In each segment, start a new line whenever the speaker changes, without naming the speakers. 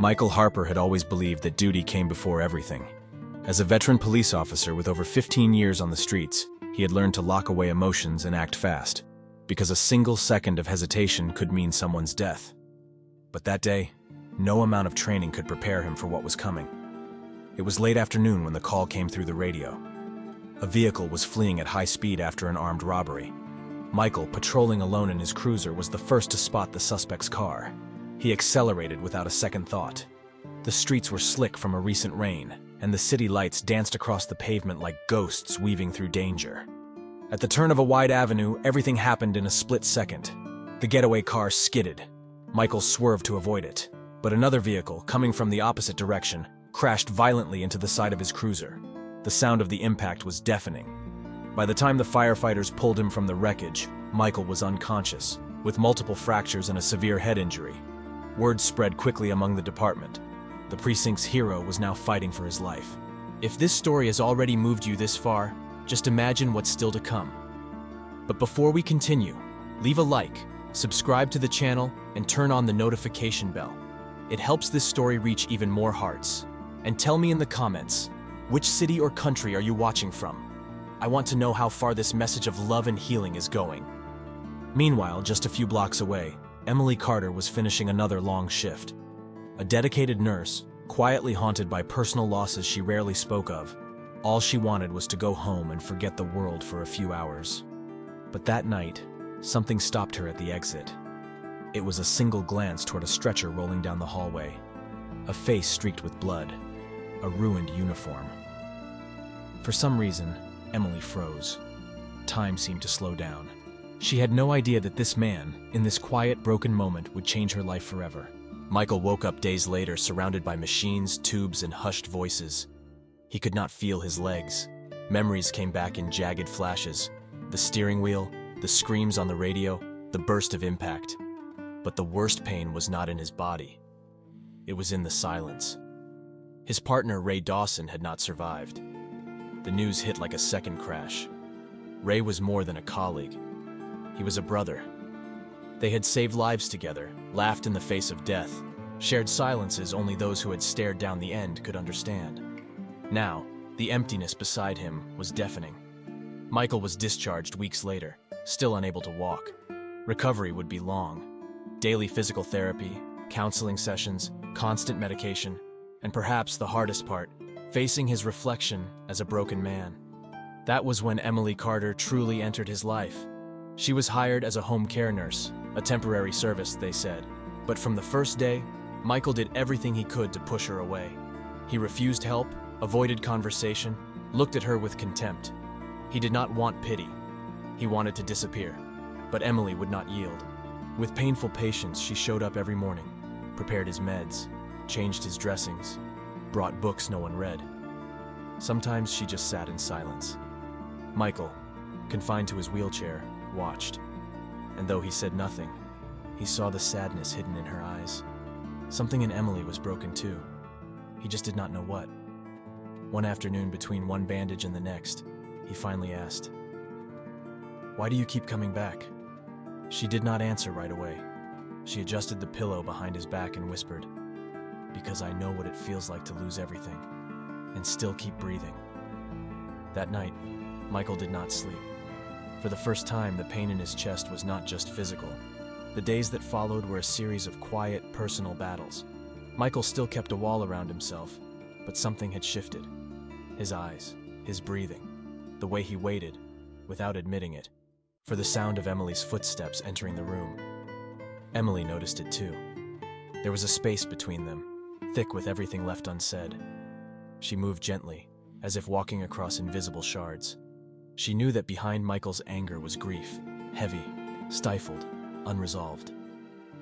Michael Harper had always believed that duty came before everything. As a veteran police officer with over 15 years on the streets, he had learned to lock away emotions and act fast, because a single second of hesitation could mean someone's death. But that day, no amount of training could prepare him for what was coming. It was late afternoon when the call came through the radio. A vehicle was fleeing at high speed after an armed robbery. Michael, patrolling alone in his cruiser, was the first to spot the suspect's car. He accelerated without a second thought. The streets were slick from a recent rain, and the city lights danced across the pavement like ghosts weaving through danger. At the turn of a wide avenue, everything happened in a split second. The getaway car skidded. Michael swerved to avoid it, but another vehicle, coming from the opposite direction, crashed violently into the side of his cruiser. The sound of the impact was deafening. By the time the firefighters pulled him from the wreckage, Michael was unconscious, with multiple fractures and a severe head injury. Word spread quickly among the department. The precinct's hero was now fighting for his life.
If this story has already moved you this far, just imagine what's still to come. But before we continue, leave a like, subscribe to the channel, and turn on the notification bell. It helps this story reach even more hearts. And tell me in the comments, which city or country are you watching from? I want to know how far this message of love and healing is going.
Meanwhile, just a few blocks away, Emily Carter was finishing another long shift. A dedicated nurse, quietly haunted by personal losses she rarely spoke of. All she wanted was to go home and forget the world for a few hours. But that night, something stopped her at the exit. It was a single glance toward a stretcher rolling down the hallway. A face streaked with blood. A ruined uniform. For some reason, Emily froze. Time seemed to slow down. She had no idea that this man, in this quiet, broken moment, would change her life forever.
Michael woke up days later surrounded by machines, tubes, and hushed voices. He could not feel his legs. Memories came back in jagged flashes. The steering wheel, the screams on the radio, the burst of impact. But the worst pain was not in his body. It was in the silence. His partner, Ray Dawson, had not survived. The news hit like a second crash. Ray was more than a colleague. He was a brother. They had saved lives together, laughed in the face of death, shared silences only those who had stared down the end could understand. Now, the emptiness beside him was deafening. Michael was discharged weeks later, still unable to walk. Recovery would be long. Daily physical therapy, counseling sessions, constant medication, and perhaps the hardest part, facing his reflection as a broken man. That was when Emily Carter truly entered his life. She was hired as a home care nurse, a temporary service, they said. But from the first day, Michael did everything he could to push her away. He refused help, avoided conversation, looked at her with contempt. He did not want pity. He wanted to disappear. But Emily would not yield. With painful patience, she showed up every morning, prepared his meds, changed his dressings, brought books no one read. Sometimes she just sat in silence. Michael, confined to his wheelchair, watched. And though he said nothing, he saw the sadness hidden in her eyes. Something in Emily was broken too. He just did not know what. One afternoon, between one bandage and the next, he finally asked, "Why do you keep coming back?" She did not answer right away. She adjusted the pillow behind his back and whispered, "Because I know what it feels like to lose everything, and still keep breathing." That night, Michael did not sleep. For the first time, the pain in his chest was not just physical. The days that followed were a series of quiet, personal battles. Michael still kept a wall around himself, but something had shifted. His eyes, his breathing, the way he waited, without admitting it, for the sound of Emily's footsteps entering the room. Emily noticed it too. There was a space between them, thick with everything left unsaid. She moved gently, as if walking across invisible shards. She knew that behind Michael's anger was grief, heavy, stifled, unresolved.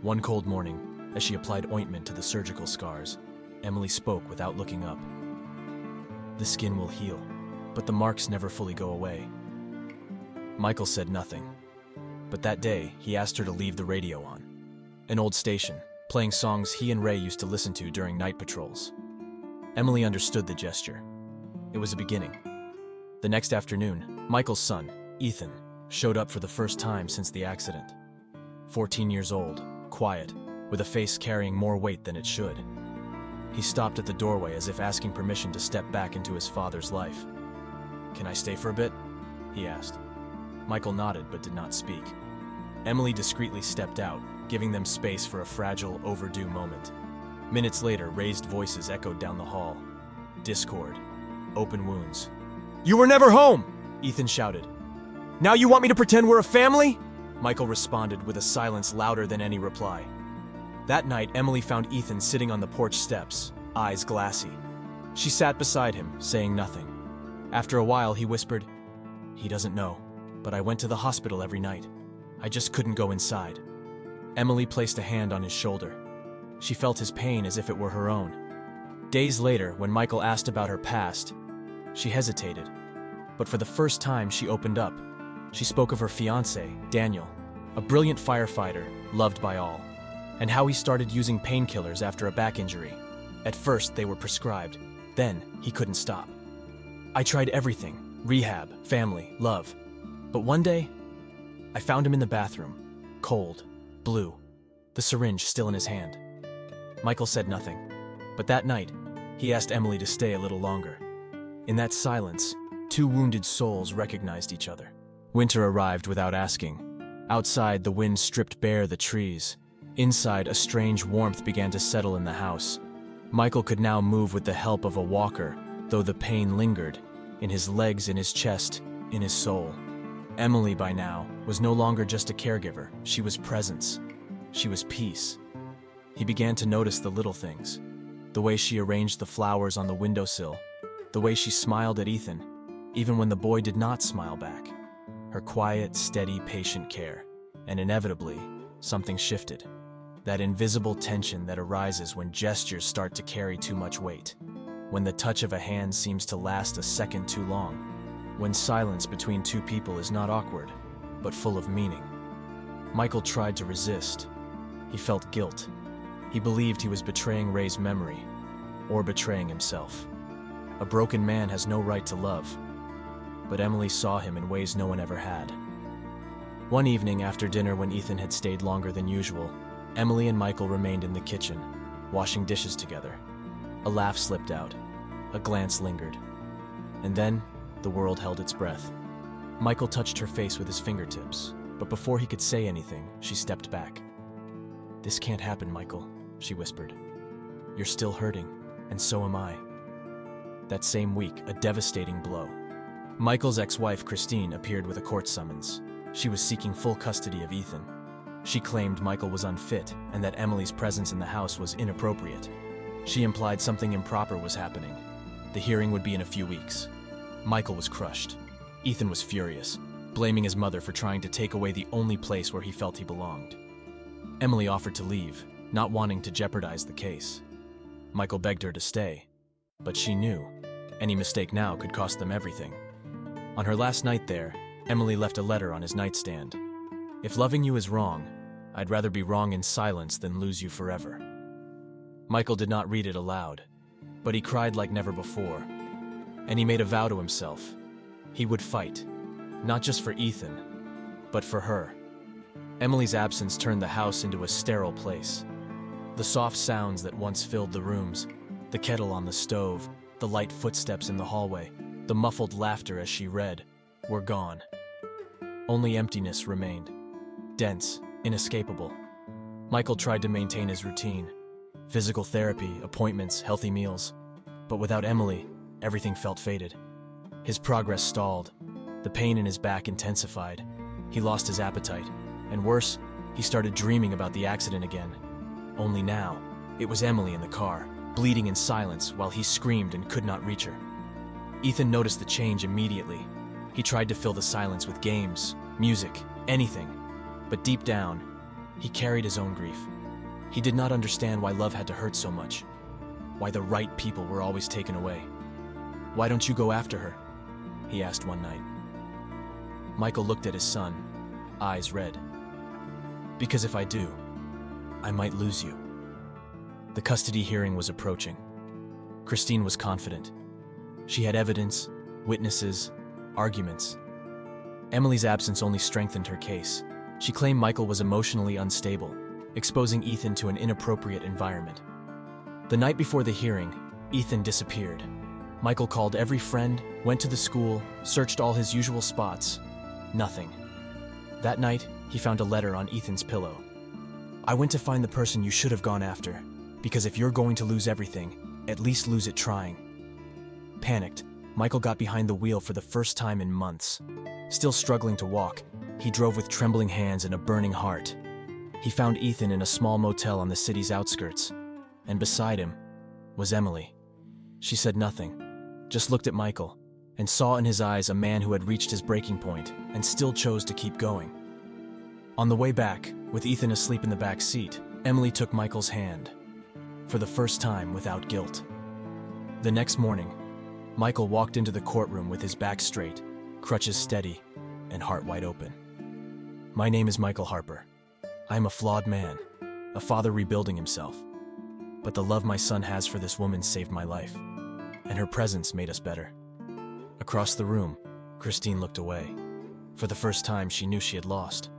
One cold morning, as she applied ointment to the surgical scars, Emily spoke without looking up. "The skin will heal, but the marks never fully go away." Michael said nothing, but that day he asked her to leave the radio on. An old station, playing songs he and Ray used to listen to during night patrols. Emily understood the gesture. It was a beginning. The next afternoon, Michael's son, Ethan, showed up for the first time since the accident. 14 years old, quiet, with a face carrying more weight than it should. He stopped at the doorway as if asking permission to step back into his father's life. "Can I stay for a bit?" he asked. Michael nodded but did not speak. Emily discreetly stepped out, giving them space for a fragile, overdue moment. Minutes later, raised voices echoed down the hall. Discord. Open wounds. "You were never home!" Ethan shouted. "Now you want me to pretend we're a family?" Michael responded with a silence louder than any reply. That night, Emily found Ethan sitting on the porch steps, eyes glassy. She sat beside him, saying nothing. After a while, he whispered, "He doesn't know, but I went to the hospital every night. I just couldn't go inside." Emily placed a hand on his shoulder. She felt his pain as if it were her own. Days later, when Michael asked about her past, she hesitated. But for the first time, she opened up. She spoke of her fiancé, Daniel, a brilliant firefighter, loved by all, and how he started using painkillers after a back injury. At first, they were prescribed. Then, he couldn't stop. "I tried everything, rehab, family, love. But one day, I found him in the bathroom, cold, blue, the syringe still in his hand." Michael said nothing, but that night, he asked Emily to stay a little longer. In that silence, two wounded souls recognized each other. Winter arrived without asking. Outside, the wind stripped bare the trees. Inside, a strange warmth began to settle in the house. Michael could now move with the help of a walker, though the pain lingered, in his legs, in his chest, in his soul. Emily, by now, was no longer just a caregiver. She was presence. She was peace. He began to notice the little things. The way she arranged the flowers on the windowsill. The way she smiled at Ethan, even when the boy did not smile back. Her quiet, steady, patient care. And inevitably, something shifted. That invisible tension that arises when gestures start to carry too much weight. When the touch of a hand seems to last a second too long. When silence between two people is not awkward, but full of meaning. Michael tried to resist. He felt guilt. He believed he was betraying Ray's memory, or betraying himself. A broken man has no right to love, but Emily saw him in ways no one ever had. One evening after dinner, when Ethan had stayed longer than usual, Emily and Michael remained in the kitchen, washing dishes together. A laugh slipped out. A glance lingered. And then, the world held its breath. Michael touched her face with his fingertips, but before he could say anything, she stepped back. "This can't happen, Michael," she whispered. "You're still hurting, and so am I." That same week, a devastating blow. Michael's ex-wife, Christine, appeared with a court summons. She was seeking full custody of Ethan. She claimed Michael was unfit and that Emily's presence in the house was inappropriate. She implied something improper was happening. The hearing would be in a few weeks. Michael was crushed. Ethan was furious, blaming his mother for trying to take away the only place where he felt he belonged. Emily offered to leave, not wanting to jeopardize the case. Michael begged her to stay, but she knew any mistake now could cost them everything. On her last night there, Emily left a letter on his nightstand. "If loving you is wrong, I'd rather be wrong in silence than lose you forever." Michael did not read it aloud, but he cried like never before. And he made a vow to himself. He would fight, not just for Ethan, but for her. Emily's absence turned the house into a sterile place. The soft sounds that once filled the rooms, the kettle on the stove, the light footsteps in the hallway, the muffled laughter as she read, were gone. Only emptiness remained, dense, inescapable. Michael tried to maintain his routine. Physical therapy, appointments, healthy meals. But without Emily, everything felt faded. His progress stalled. The pain in his back intensified. He lost his appetite. And worse, he started dreaming about the accident again. Only now, it was Emily in the car, bleeding in silence while he screamed and could not reach her. Ethan noticed the change immediately. He tried to fill the silence with games, music, anything. But deep down, he carried his own grief. He did not understand why love had to hurt so much. Why the right people were always taken away. "Why don't you go after her?" he asked one night. Michael looked at his son, eyes red. "Because if I do, I might lose you." The custody hearing was approaching. Christine was confident. She had evidence, witnesses, arguments. Emily's absence only strengthened her case. She claimed Michael was emotionally unstable, exposing Ethan to an inappropriate environment. The night before the hearing, Ethan disappeared. Michael called every friend, went to the school, searched all his usual spots. Nothing. That night, he found a letter on Ethan's pillow. "I went to find the person you should have gone after, because if you're going to lose everything, at least lose it trying." Panicked, Michael got behind the wheel for the first time in months. Still struggling to walk, he drove with trembling hands and a burning heart. He found Ethan in a small motel on the city's outskirts, and beside him was Emily. She said nothing, just looked at Michael, and saw in his eyes a man who had reached his breaking point and still chose to keep going. On the way back, with Ethan asleep in the back seat, Emily took Michael's hand, for the first time without guilt. The next morning, Michael walked into the courtroom with his back straight, crutches steady, and heart wide open. "My name is Michael Harper. I am a flawed man, a father rebuilding himself. But the love my son has for this woman saved my life, and her presence made us better." Across the room, Christine looked away. For the first time, she knew she had lost.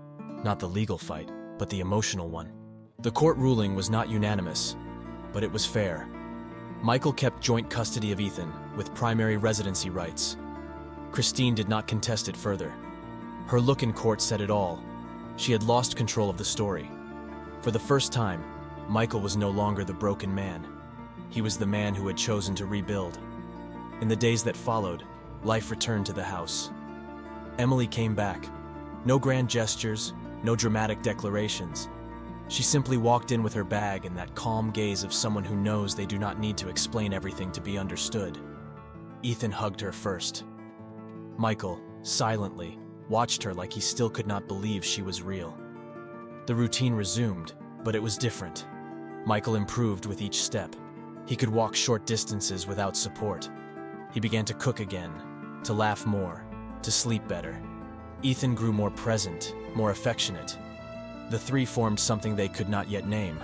Not the legal fight, but the emotional one. The court ruling was not unanimous, but it was fair. Michael kept joint custody of Ethan, with primary residency rights. Christine did not contest it further. Her look in court said it all. She had lost control of the story. For the first time, Michael was no longer the broken man. He was the man who had chosen to rebuild. In the days that followed, life returned to the house. Emily came back. No grand gestures, no dramatic declarations. She simply walked in with her bag and that calm gaze of someone who knows they do not need to explain everything to be understood. Ethan hugged her first. Michael, silently, watched her like he still could not believe she was real. The routine resumed, but it was different. Michael improved with each step. He could walk short distances without support. He began to cook again, to laugh more, to sleep better. Ethan grew more present, more affectionate. The three formed something they could not yet name,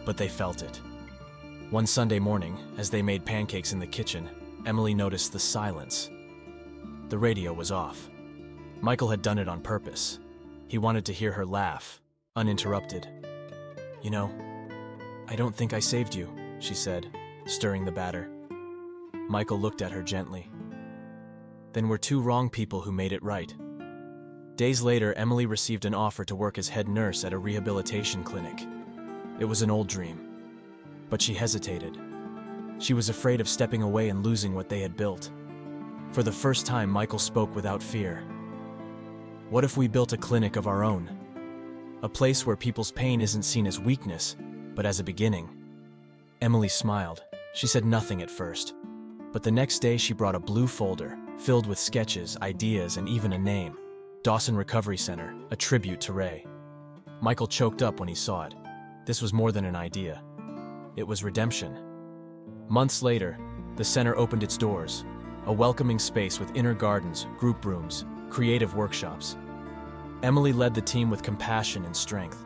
but they felt it. One Sunday morning, as they made pancakes in the kitchen, Emily noticed the silence. The radio was off. Michael had done it on purpose. He wanted to hear her laugh, uninterrupted. "You know, I don't think I saved you," she said, stirring the batter. Michael looked at her gently. "Then we're two wrong people who made it right." Days later, Emily received an offer to work as head nurse at a rehabilitation clinic. It was an old dream, but she hesitated. She was afraid of stepping away and losing what they had built. For the first time, Michael spoke without fear. "What if we built a clinic of our own? A place where people's pain isn't seen as weakness, but as a beginning." Emily smiled. She said nothing at first, but the next day she brought a blue folder filled with sketches, ideas, and even a name. Dawson Recovery Center, a tribute to Ray. Michael choked up when he saw it. This was more than an idea. It was redemption. Months later, the center opened its doors, a welcoming space with inner gardens, group rooms, creative workshops. Emily led the team with compassion and strength.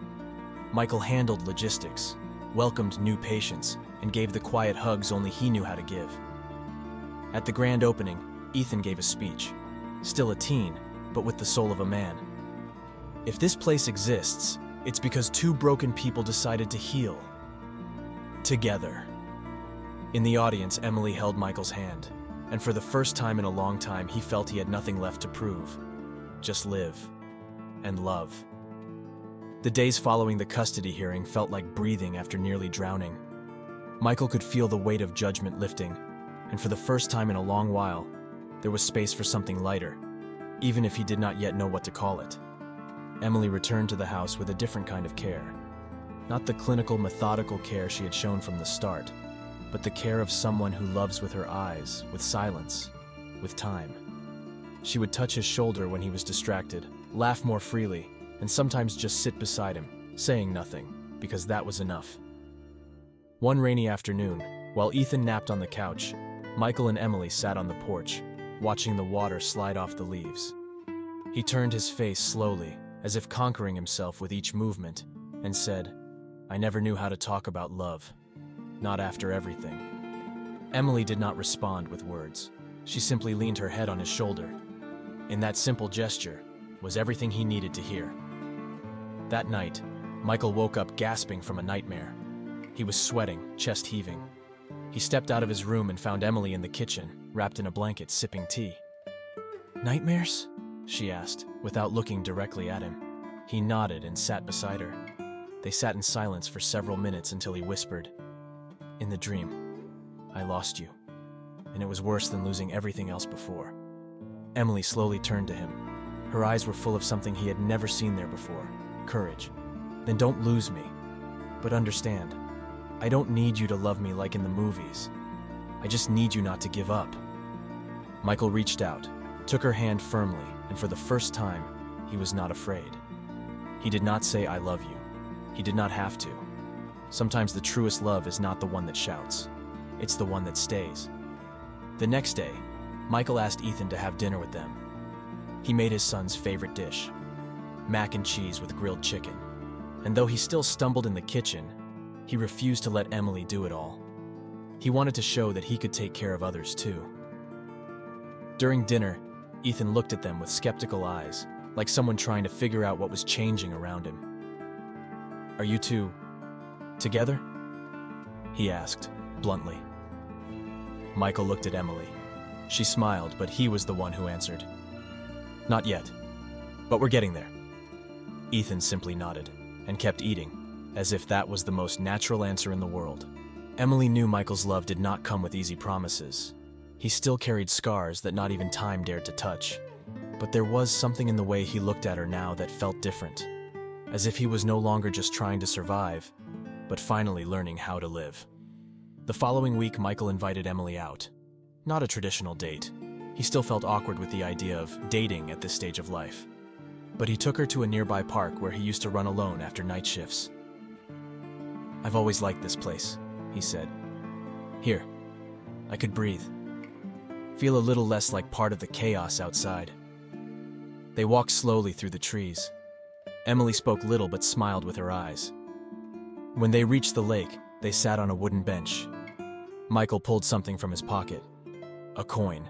Michael handled logistics, welcomed new patients, and gave the quiet hugs only he knew how to give. At the grand opening, Ethan gave a speech. Still a teen, but with the soul of a man. "If this place exists, it's because two broken people decided to heal. Together." In the audience, Emily held Michael's hand, and for the first time in a long time, he felt he had nothing left to prove. Just live and love. The days following the custody hearing felt like breathing after nearly drowning. Michael could feel the weight of judgment lifting, and for the first time in a long while, there was space for something lighter, even if he did not yet know what to call it. Emily returned to the house with a different kind of care. Not the clinical, methodical care she had shown from the start, but the care of someone who loves with her eyes, with silence, with time. She would touch his shoulder when he was distracted, laugh more freely, and sometimes just sit beside him, saying nothing, because that was enough. One rainy afternoon, while Ethan napped on the couch, Michael and Emily sat on the porch, watching the water slide off the leaves. He turned his face slowly, as if conquering himself with each movement, and said, "I never knew how to talk about love. Not after everything." Emily did not respond with words. She simply leaned her head on his shoulder. In that simple gesture was everything he needed to hear. That night, Michael woke up gasping from a nightmare. He was sweating, chest heaving, He stepped out of his room and found Emily in the kitchen, wrapped in a blanket, sipping tea. "Nightmares?" she asked, without looking directly at him. He nodded and sat beside her. They sat in silence for several minutes until he whispered, "In the dream, I lost you, and it was worse than losing everything else before." Emily slowly turned to him. Her eyes were full of something he had never seen there before: courage. "Then don't lose me. But understand, I don't need you to love me like in the movies. I just need you not to give up." Michael reached out, took her hand firmly, and for the first time, he was not afraid. He did not say, "I love you." He did not have to. Sometimes the truest love is not the one that shouts. It's the one that stays. The next day, Michael asked Ethan to have dinner with them. He made his son's favorite dish, mac and cheese with grilled chicken. And though he still stumbled in the kitchen, he refused to let Emily do it all. He wanted to show that he could take care of others too. During dinner, Ethan looked at them with skeptical eyes, like someone trying to figure out what was changing around him. "Are you two together?" he asked, bluntly. Michael looked at Emily. She smiled, but he was the one who answered, "Not yet, but we're getting there." Ethan simply nodded and kept eating, as if that was the most natural answer in the world. Emily knew Michael's love did not come with easy promises. He still carried scars that not even time dared to touch. But there was something in the way he looked at her now that felt different, as if he was no longer just trying to survive, but finally learning how to live. The following week, Michael invited Emily out. Not a traditional date. He still felt awkward with the idea of dating at this stage of life. But he took her to a nearby park where he used to run alone after night shifts. "I've always liked this place," he said. "Here, I could breathe. Feel a little less like part of the chaos outside." They walked slowly through the trees. Emily spoke little but smiled with her eyes. When they reached the lake, they sat on a wooden bench. Michael pulled something from his pocket. A coin.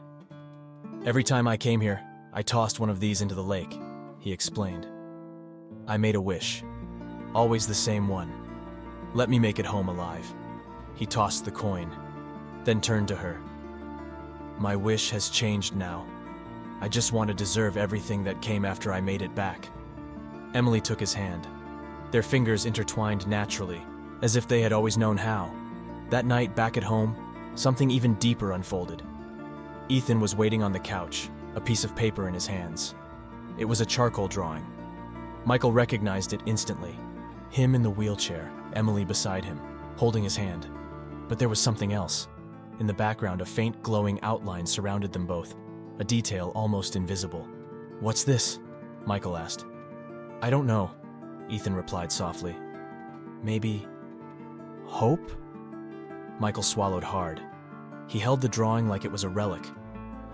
"Every time I came here, I tossed one of these into the lake," he explained. "I made a wish. Always the same one. Let me make it home alive." He tossed the coin, then turned to her. "My wish has changed now. I just want to deserve everything that came after I made it back." Emily took his hand. Their fingers intertwined naturally, as if they had always known how. That night, back at home, something even deeper unfolded. Ethan was waiting on the couch, a piece of paper in his hands. It was a charcoal drawing. Michael recognized it instantly. Him in the wheelchair, Emily beside him, holding his hand. But there was something else. In the background, a faint glowing outline surrounded them both, a detail almost invisible. "What's this?" Michael asked. "I don't know," Ethan replied softly. "Maybe hope?" Michael swallowed hard. He held the drawing like it was a relic.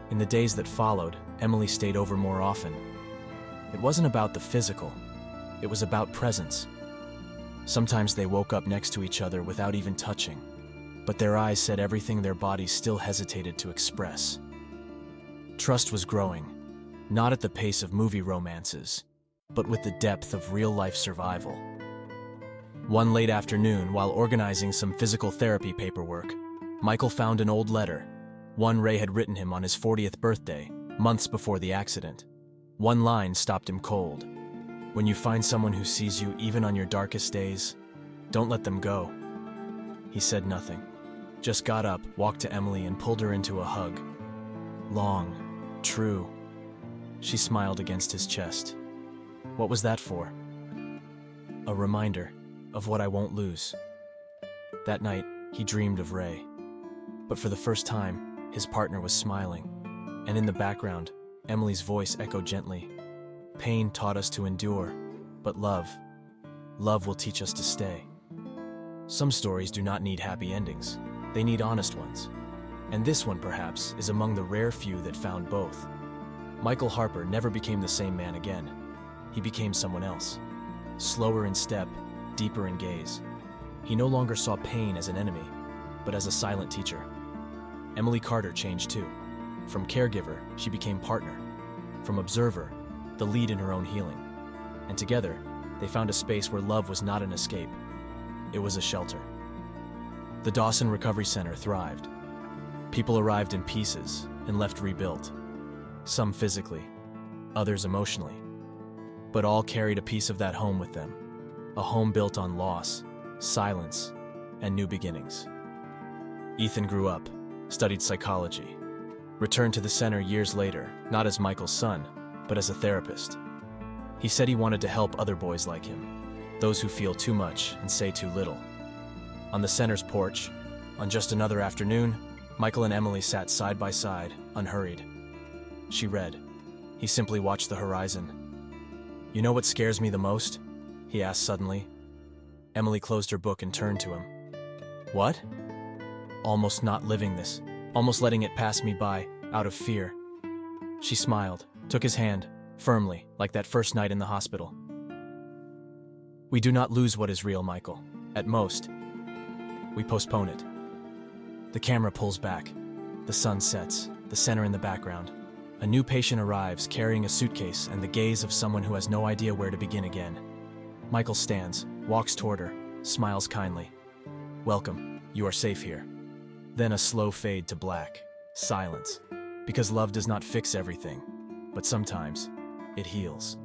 In the days that followed, Emily stayed over more often. It wasn't about the physical. It was about presence. Sometimes they woke up next to each other without even touching, but their eyes said everything their bodies still hesitated to express. Trust was growing, not at the pace of movie romances, but with the depth of real-life survival. One late afternoon, while organizing some physical therapy paperwork, Michael found an old letter, one Ray had written him on his 40th birthday, months before the accident. One line stopped him cold. "When you find someone who sees you even on your darkest days, don't let them go." He said nothing, just got up, walked to Emily, and pulled her into a hug. Long, true. She smiled against his chest. "What was that for?" "A reminder of what I won't lose." That night, he dreamed of Ray. But for the first time, his partner was smiling, and in the background, Emily's voice echoed gently. "Pain taught us to endure, but love will teach us to stay." Some stories do not need happy endings. They need honest ones. And this one, perhaps, is among the rare few that found both. Michael Harper never became the same man again. He became someone else. Slower in step, deeper in gaze. He no longer saw pain as an enemy, but as a silent teacher. Emily Carter changed too. From caregiver, she became partner. From observer, the lead in her own healing. And together, they found a space where love was not an escape. It was a shelter. The Dawson Recovery Center thrived. People arrived in pieces and left rebuilt, some physically, others emotionally. But all carried a piece of that home with them, a home built on loss, silence, and new beginnings. Ethan grew up, studied psychology, returned to the center years later, not as Michael's son, but as a therapist. He said he wanted to help other boys like him, those who feel too much and say too little. On the center's porch, on just another afternoon, Michael and Emily sat side by side, unhurried. She read. He simply watched the horizon. "You know what scares me the most?" he asked suddenly. Emily closed her book and turned to him. "What?" "Almost not living this, almost letting it pass me by, out of fear." She smiled, took his hand, firmly, like that first night in the hospital. "We do not lose what is real, Michael. At most, we postpone it." The camera pulls back. The sun sets, the center in the background. A new patient arrives carrying a suitcase and the gaze of someone who has no idea where to begin again. Michael stands, walks toward her, smiles kindly. "Welcome, you are safe here." Then a slow fade to black, silence. Because love does not fix everything, but sometimes it heals.